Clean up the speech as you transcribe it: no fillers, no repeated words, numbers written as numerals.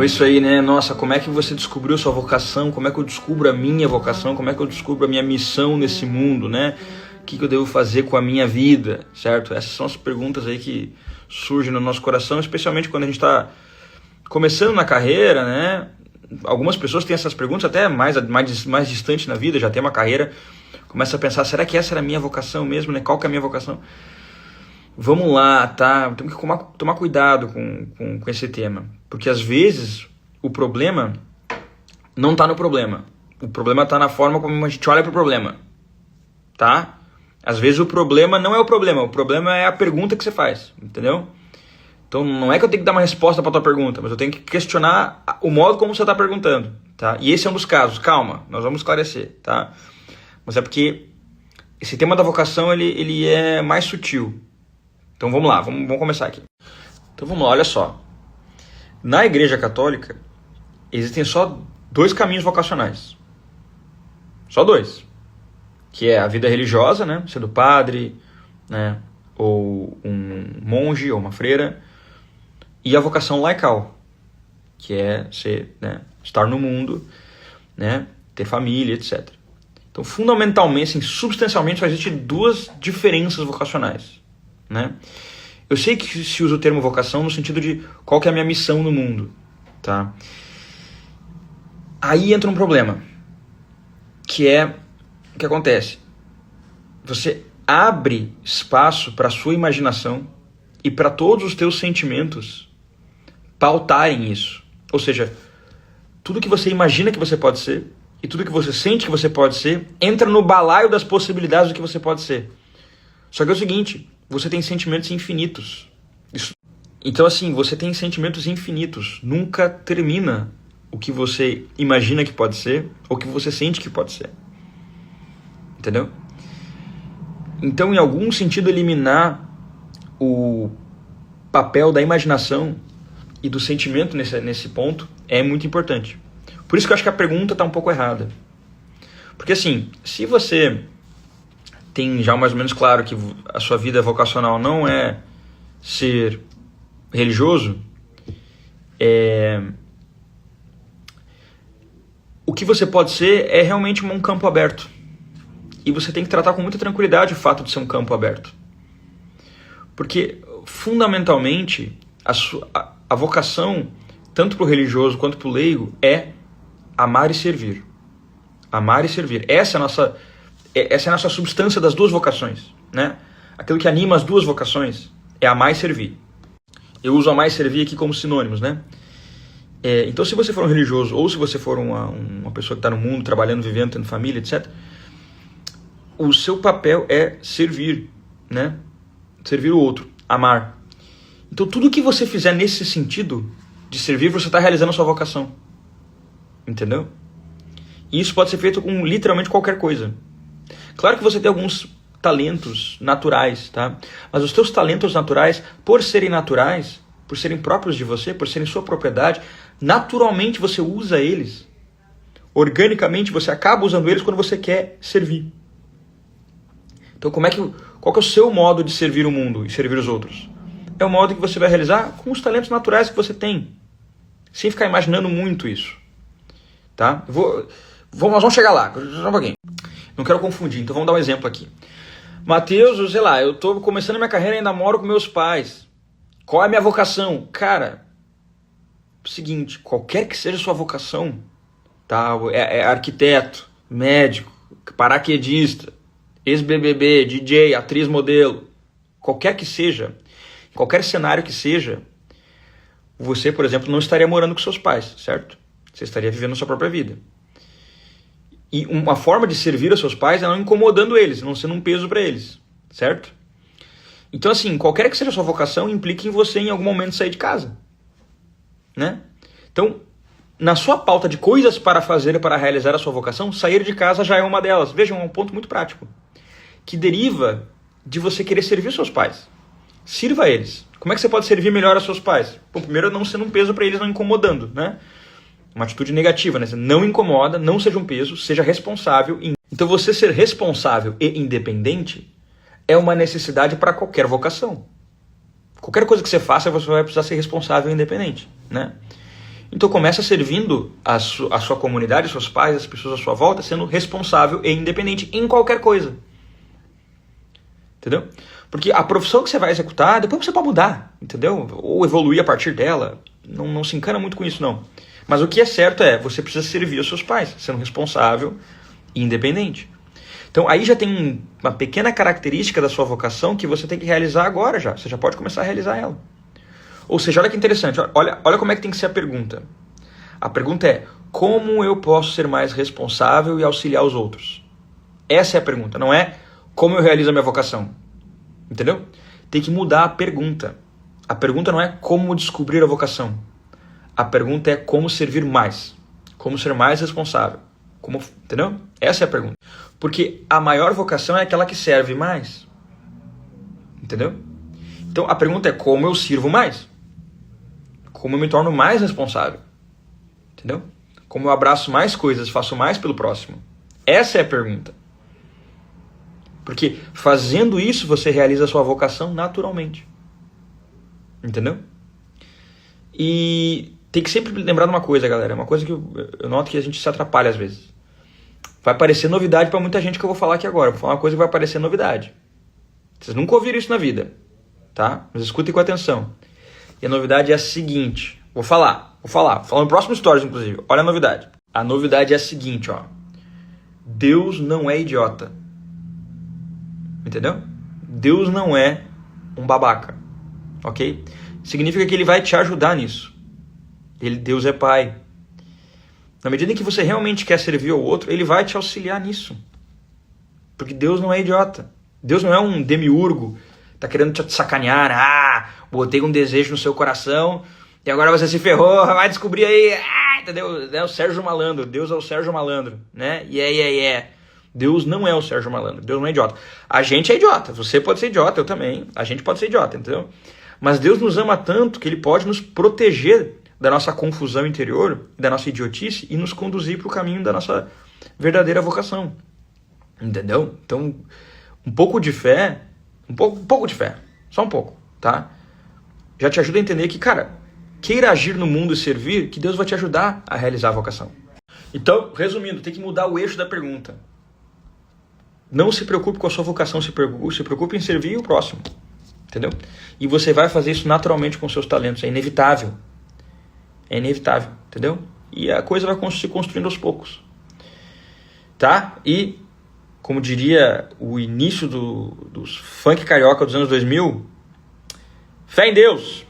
isso aí, né? Nossa, como é que você descobriu sua vocação? Como é que eu descubro a minha vocação? Como é que eu descubro a minha missão nesse mundo, né? O que eu devo fazer com a minha vida, certo? Essas são as perguntas aí que surgem no nosso coração, especialmente quando a gente está começando na carreira, né? Algumas pessoas têm essas perguntas até mais distante na vida, já tem uma carreira, começa a pensar, será que essa era a minha vocação mesmo, né? Qual que é a minha vocação? Vamos lá, tá? Temos que tomar cuidado com esse tema. Porque às vezes o problema não está no problema. O problema está na forma como a gente olha para o problema. Tá? Às vezes o problema não é o problema é a pergunta que você faz. Entendeu? Então não é que eu tenho que dar uma resposta para a tua pergunta, mas eu tenho que questionar o modo como você está perguntando. Tá? E esse é um dos casos. Calma, nós vamos esclarecer. Tá? Mas é porque esse tema da vocação ele é mais sutil. Então vamos lá, vamos começar aqui. Então vamos lá, olha só. Na Igreja Católica, existem só 2 caminhos vocacionais. Só 2. Que é a vida religiosa, né? Sendo padre, né? Ou um monge, ou uma freira. E a vocação laical, que é ser, né? Estar no mundo, né? Ter família, etc. Então, fundamentalmente, assim, substancialmente, só existem 2 diferenças vocacionais. Né? Eu sei que se usa o termo vocação no sentido de qual que é a minha missão no mundo, tá? Aí entra um problema, que é o que acontece. Você abre espaço para a sua imaginação e para todos os teus sentimentos pautarem isso. Ou seja, tudo que você imagina que você pode ser e tudo que você sente que você pode ser entra no balaio das possibilidades do que você pode ser. Só que é o seguinte, você tem sentimentos infinitos. Então assim, você tem sentimentos infinitos. Nunca termina o que você imagina que pode ser ou o que você sente que pode ser. Entendeu? Então, em algum sentido, eliminar o papel da imaginação e do sentimento nesse ponto é muito importante. Por isso que eu acho que a pergunta está um pouco errada. Porque assim, se você tem já mais ou menos claro que a sua vida vocacional não é ser religioso, o que você pode ser é realmente um campo aberto. E você tem que tratar com muita tranquilidade o fato de ser um campo aberto. Porque, fundamentalmente, a vocação, tanto para o religioso quanto para o leigo, é amar e servir. Amar e servir. Essa é a nossa substância das 2 vocações, né? Aquilo que anima as 2 vocações é amar e servir. Eu uso amar e servir aqui como sinônimos, né? Então, se você for um religioso ou se você for uma pessoa que está no mundo, trabalhando, vivendo, tendo família, etc., o seu papel é servir, né? Servir o outro, amar. Então, tudo que você fizer nesse sentido de servir, você está realizando a sua vocação. Entendeu? E isso pode ser feito com literalmente qualquer coisa. Claro que você tem alguns talentos naturais, tá? Mas os teus talentos naturais, por serem naturais, por serem próprios de você, por serem sua propriedade, naturalmente você usa eles. Organicamente você acaba usando eles quando você quer servir. Então qual que é o seu modo de servir o mundo e servir os outros? É o modo que você vai realizar com os talentos naturais que você tem. Sem ficar imaginando muito isso. Tá? Nós vamos chegar lá. Só um pouquinho. Não quero confundir, então vamos dar um exemplo aqui. Mateus, sei lá, eu estou começando a minha carreira e ainda moro com meus pais. Qual é a minha vocação? Cara, seguinte, qualquer que seja a sua vocação, tá? É arquiteto, médico, paraquedista, ex-BBB, DJ, atriz modelo, qualquer que seja, qualquer cenário que seja, você, por exemplo, não estaria morando com seus pais, certo? Você estaria vivendo a sua própria vida. E uma forma de servir aos seus pais é não incomodando eles, não sendo um peso para eles, certo? Então, assim, qualquer que seja a sua vocação, implica em você, em algum momento, sair de casa, né? Então, na sua pauta de coisas para fazer e para realizar a sua vocação, sair de casa já é uma delas. Vejam, é um ponto muito prático, que deriva de você querer servir os seus pais. Sirva a eles. Como é que você pode servir melhor aos seus pais? Bom, primeiro, não sendo um peso para eles, não incomodando, né? Uma atitude negativa, né? Você não incomoda, não seja um peso, seja responsável. Então, você ser responsável e independente é uma necessidade para qualquer vocação. Qualquer coisa que você faça, você vai precisar ser responsável e independente, né? Então começa servindo a sua comunidade, seus pais, as pessoas à sua volta, sendo responsável e independente em qualquer coisa. Entendeu? Porque a profissão que você vai executar, depois você pode mudar, entendeu? Ou evoluir a partir dela. Não se encana muito com isso, não. Mas o que é certo é, você precisa servir aos seus pais, sendo responsável e independente. Então aí já tem uma pequena característica da sua vocação que você tem que realizar agora já. Você já pode começar a realizar ela. Ou seja, olha que interessante, olha como é que tem que ser a pergunta. A pergunta é, como eu posso ser mais responsável e auxiliar os outros? Essa é a pergunta, não é como eu realizo a minha vocação. Entendeu? Tem que mudar a pergunta. A pergunta não é como descobrir a vocação. A pergunta é como servir mais. Como ser mais responsável. Entendeu? Essa é a pergunta. Porque a maior vocação é aquela que serve mais. Entendeu? Então a pergunta é como eu sirvo mais. Como eu me torno mais responsável. Entendeu? Como eu abraço mais coisas, faço mais pelo próximo. Essa é a pergunta. Porque fazendo isso você realiza a sua vocação naturalmente. Entendeu? E tem que sempre lembrar de uma coisa, galera. Uma coisa que eu noto que a gente se atrapalha às vezes. Vai parecer novidade para muita gente que eu vou falar aqui agora. Vou falar uma coisa que vai parecer novidade. Vocês nunca ouviram isso na vida. Tá? Mas escutem com atenção. E a novidade é a seguinte. Vou falar no próximo Stories, inclusive. Olha a novidade. A novidade é a seguinte, ó. Deus não é idiota. Entendeu? Deus não é um babaca. Ok? Significa que ele vai te ajudar nisso. Deus é pai. Na medida em que você realmente quer servir ao outro, ele vai te auxiliar nisso. Porque Deus não é idiota. Deus não é um demiurgo. Tá querendo te sacanear. Ah, botei um desejo no seu coração e agora você se ferrou, vai descobrir aí. Ah, entendeu? É o Sérgio Malandro. Deus é o Sérgio Malandro, né? Yeah. Deus não é o Sérgio Malandro. Deus não é idiota. A gente é idiota. Você pode ser idiota, eu também. A gente pode ser idiota, entendeu? Mas Deus nos ama tanto que ele pode nos proteger da nossa confusão interior, da nossa idiotice e nos conduzir para o caminho da nossa verdadeira vocação. Entendeu? Então, um pouco de fé, só um pouco, tá? Já te ajuda a entender que, cara, queira agir no mundo e servir, que Deus vai te ajudar a realizar a vocação. Então, resumindo, tem que mudar o eixo da pergunta. Não se preocupe com a sua vocação, se preocupe em servir o próximo. Entendeu? E você vai fazer isso naturalmente com seus talentos, é inevitável. É inevitável, entendeu? E a coisa vai se construindo aos poucos. Tá? E, como diria o início dos funk carioca dos anos 2000, fé em Deus!